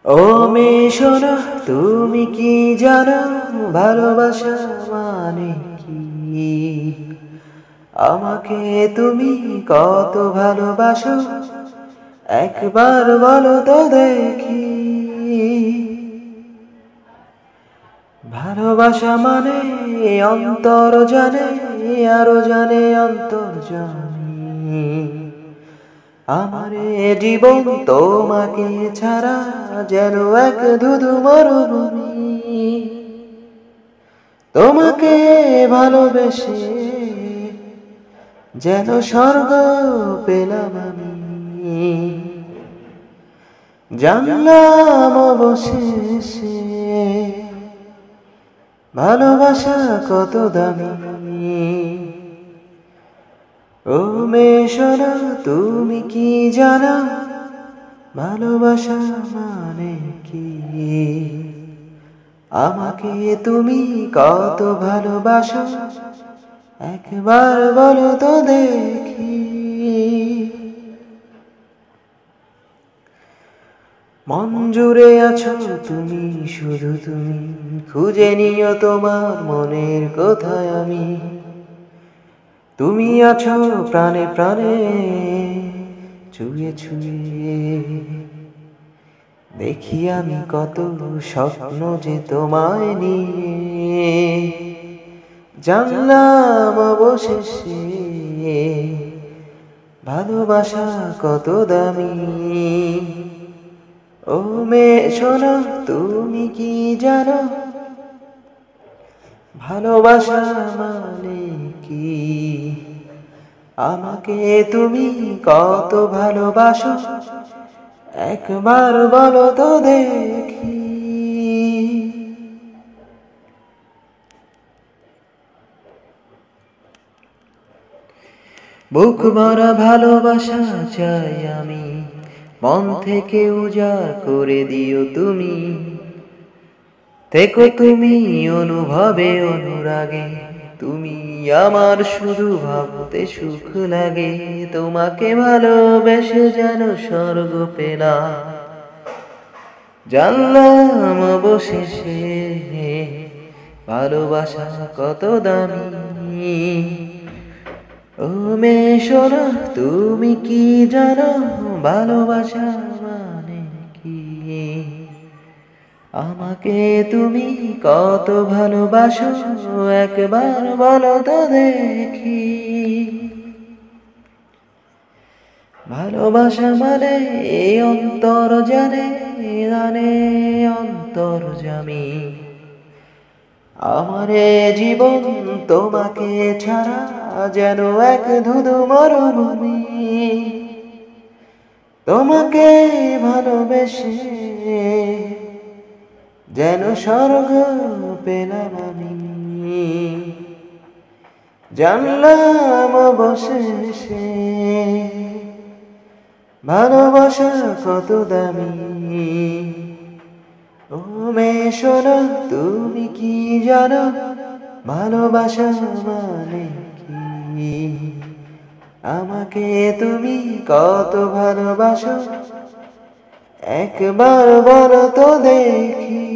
ও মেয়ে শোনো, তুমি কি জানো ভালোবাসা মানে কি? আমাকে তুমি কত ভালোবাসো, একবার বলো তো দেখি। ভালোবাসা মানে অন্তর জানে, আরো জানে অন্তর জানি। আমারে জীবন তোমাকে ছাড়া যেন এক ধুধু মরুভূমি। তোমাকে ভালোবেসে যেন স্বর্গ পেলাম আমি। জানলাম অবশেষে ভালোবাসা কত দামি। ও মেয়ে শোনো, তুমি কি জানো ভালোবাসা মানে কি? আমাকে তুমি কত ভালোবাসো, একবার বলো তো দেখি। মন জুড়ে আছো তুমি, শুধু তুমি, খুঁজে নিও তোমার মনের কোথায় আমি। তুমি আছো প্রাণে প্রাণে, ছুঁয়ে ছুঁয়ে দেখি আমি কত স্বপ্ন যে তোমায় নিয়ে। জানলাম অবশেষে ভালোবাসা কত দামি। ও মেয়ে শোনো, তুমি কি জানো ভালোবাসা মানে কি? আমাকে তুমি কত ভালোবাসো, একবার বলো তো দেখি। বুক ভরা ভালোবাসা চাই আমি, মন থেকে উজাড় করে দিও তুমি। থেকো তুমি অনুভবে অনুরাগে, তুমি আমার শুধু ভাবতে সুখ লাগে। তোমাকে ভালোবেসে যেন স্বর্গ পেলাম। জানলাম অবশেষে ভালোবাসা কত দামি। ও মেয়ে শোনো, তুমি কি জানো ভালোবাসা মানে কি? আমাকে তুমি কত ভালোবাসো, একবার বলো তো দেখি। ভালোবাসা মানে এই অন্তর জানে, জানে অন্তর জামি। আমারে জীবন তোমাকে ছাড়া যেন এক ধুধু মরুভূমি। তোমাকে ভালোবেসে যেন স্বর্গ পেলাম আমি। জানলাম অবশেষে ভালোবাসা কত দামি। ও মেয়ে শোনো, তুমি কি জানো ভালোবাসা মানে কি? আমাকে তুমি কত ভালোবাসো, একবার বলো তো দেখি।